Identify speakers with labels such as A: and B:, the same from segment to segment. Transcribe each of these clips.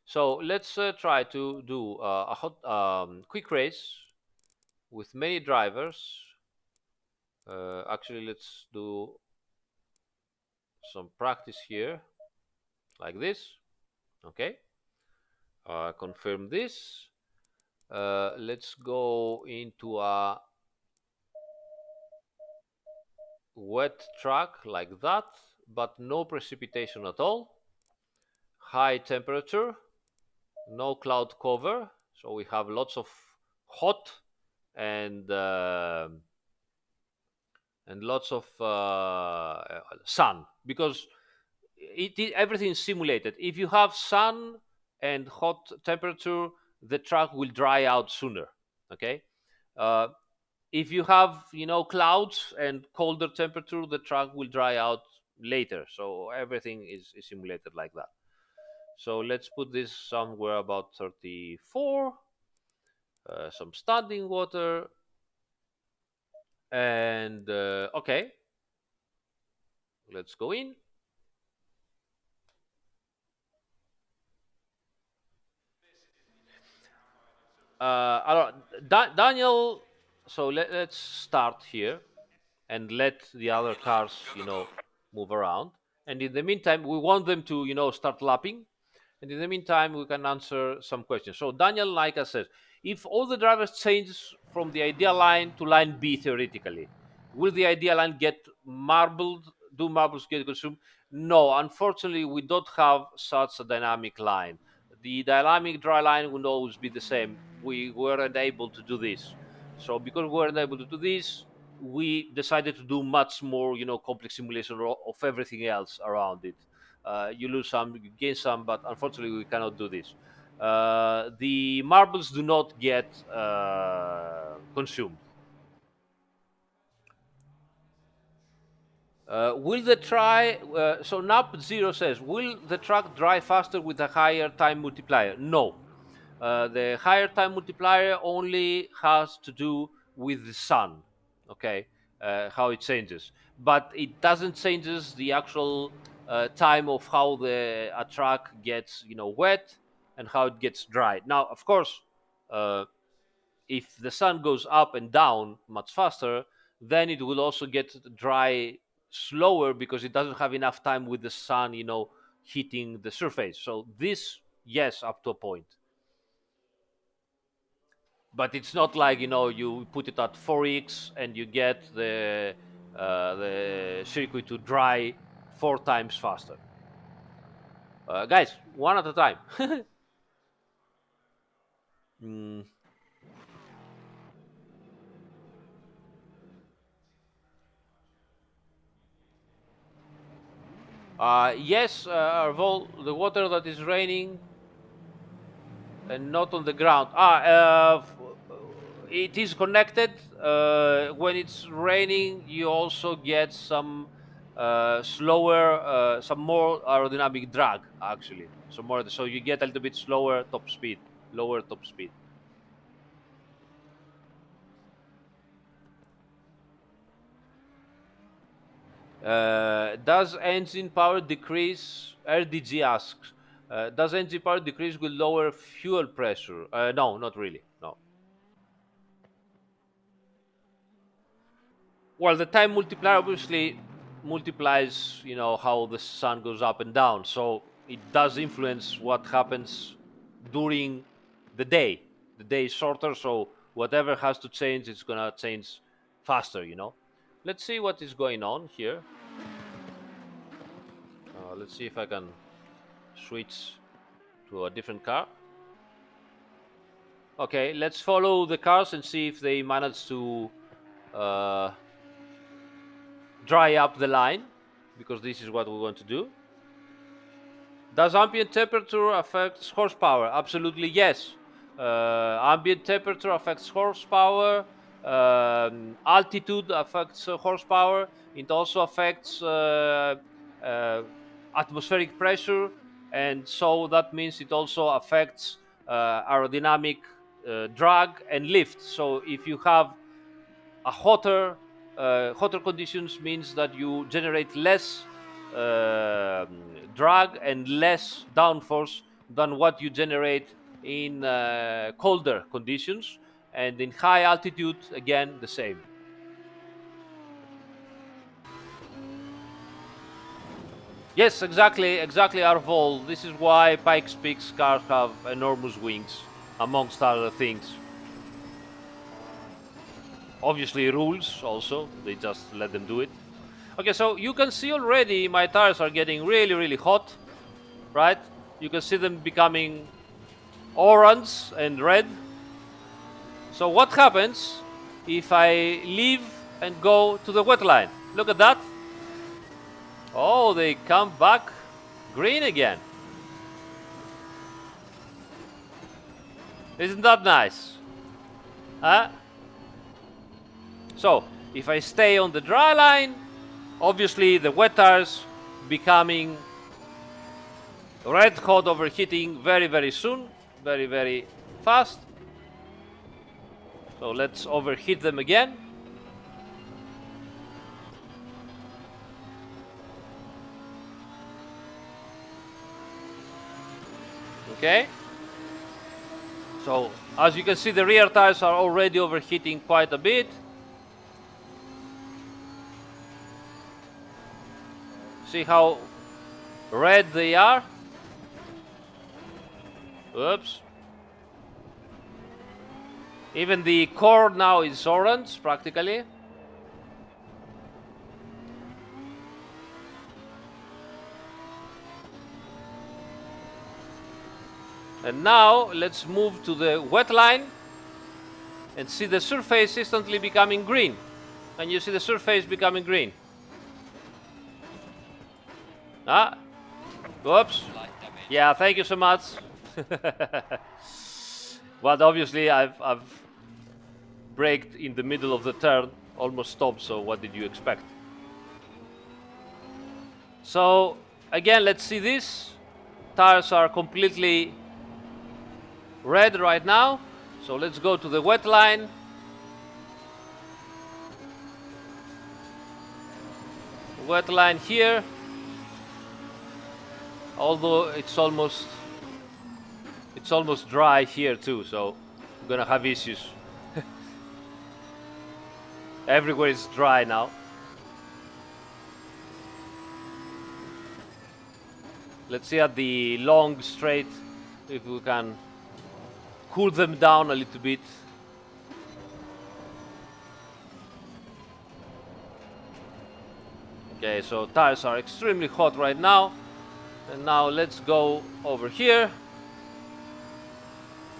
A: So let's try to do a quick race with many drivers. Actually, let's do some practice here, like this. Okay. Confirm this. Let's go into a wet track like that, but no precipitation at all. High temperature, no cloud cover, so we have lots of hot and lots of sun, because everything is simulated. If you have sun and hot temperature, the track will dry out sooner. Okay. uh, if you have clouds and colder temperature, the track will dry out later, so everything is simulated like that. So let's put this somewhere about 34. Some standing water, and okay, let's go in. Daniel, so let's start here and let the other cars move around, and in the meantime we want them to start lapping, and in the meantime we can answer some questions. So Daniel, like I said, if all the drivers change from the ideal line to line B, theoretically, will the ideal line get marbled? Do marbles get consumed? No, unfortunately we don't have such a dynamic line. The dynamic dry line will always be the same. We weren't able to do this. So because we weren't able to do this, we decided to do much more complex simulation of everything else around it. You lose some, you gain some, but unfortunately we cannot do this. The marbles do not get consumed. Will the try? So NAP zero says, will the truck dry faster with a higher time multiplier? No. The higher time multiplier only has to do with the sun. Okay, how it changes, but it doesn't changes the actual time of how the a truck gets wet and how it gets dry. Now, of course, uh, if the sun goes up and down much faster, then it will also get dry slower because it doesn't have enough time with the sun, hitting the surface. So this, yes, up to a point. But it's not like you put it at 4x and you get the circuit to dry 4 times faster. Guys, one at a time. Mm, yes, Arvol, the water that is raining and not on the ground. It is connected. When it's raining, you also get some slower, some more aerodynamic drag actually. So you get a little bit slower top speed, lower top speed. Does engine power decrease? RDG asks. Does engine power decrease with lower fuel pressure? No, not really. No. Well, the time multiplier obviously multiplies, how the sun goes up and down. So it does influence what happens during the day. The day is shorter, so whatever has to change, it's gonna change faster. Let's see what is going on here. Let's see if I can switch to a different car. Okay, let's follow the cars and see if they manage to uh, dry up the line, because this is what we want to do. Does ambient temperature affect horsepower? Absolutely yes. Ambient temperature affects horsepower. Altitude affects horsepower. It also affects uh, atmospheric pressure, and so that means it also affects aerodynamic drag and lift. So if you have a hotter conditions means that you generate less drag and less downforce than what you generate in colder conditions, and in high altitude, again, the same. Yes, exactly, Arvol. This is why Pikes Peak's cars have enormous wings, amongst other things. Obviously, rules also, they just let them do it. Okay, so you can see already my tires are getting really, really hot, right? You can see them becoming orange and red. So what happens if I leave and go to the wet line? Look at that. Oh, they come back green again. Isn't that nice? Huh? So if I stay on the dry line, obviously the wet tires becoming red hot, overheating very, very soon, very, very fast. So let's overheat them again. Okay. So as you can see, the rear tires are already overheating quite a bit. See how red they are? Oops. Even the core now is orange, practically. And now let's move to the wet line and see the surface instantly becoming green. Can you see the surface becoming green? Ah, whoops. Yeah, thank you so much. But obviously I've braked in the middle of the turn, almost stopped, so what did you expect? So again, let's see this. Tires are completely red right now. So let's go to the wet line. Wet line here. Although it's almost dry here too, so I'm gonna have issues. Everywhere is dry now. Let's see at the long straight if we can cool them down a little bit. Okay, so tires are extremely hot right now. And now let's go over here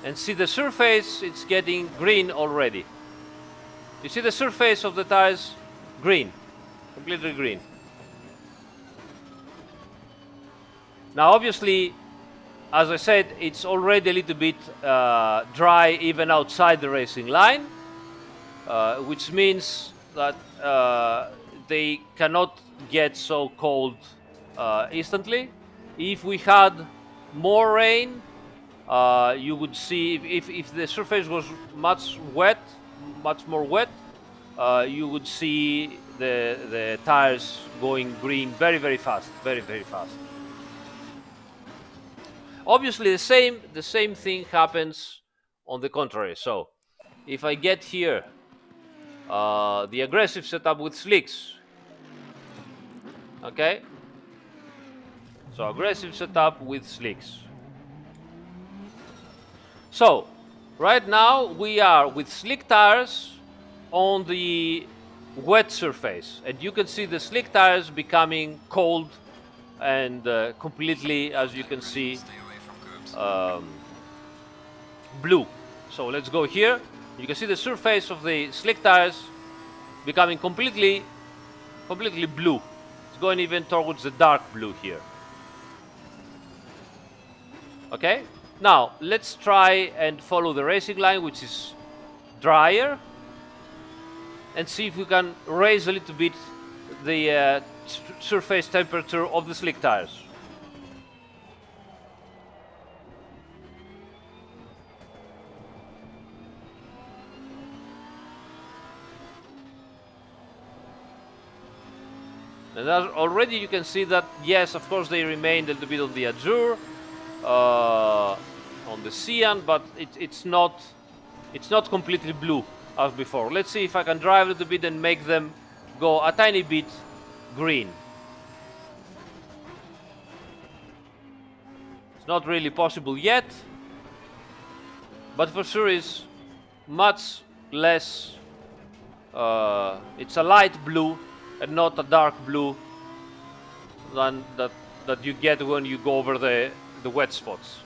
A: and see the surface. It's getting green already. You see the surface of the tires? Green, completely green. Now obviously, as I said, it's already a little bit dry even outside the racing line, which means that they cannot get so cold instantly. If we had more rain, you would see if the surface was much more wet, you would see the tires going green very, very fast, very, very fast. Obviously, the same thing happens on the contrary. So, if I get here the aggressive setup with slicks, okay. So aggressive setup with slicks. So, right now we are with slick tires on the wet surface, and you can see the slick tires becoming cold and completely, as you can see, blue. So let's go here. You can see the surface of the slick tires becoming completely blue. It's going even towards the dark blue here. Okay, now let's try and follow the racing line, which is drier, and see if we can raise a little bit the surface temperature of the slick tires. And already you can see that, yes, of course, they remained a little bit on the azure, on the cyan, but it's not completely blue as before. Let's see if I can drive a little bit and make them go a tiny bit green. It's not really possible yet, but for sure is much less. It's a light blue and not a dark blue than that you get when you go over the wet spots.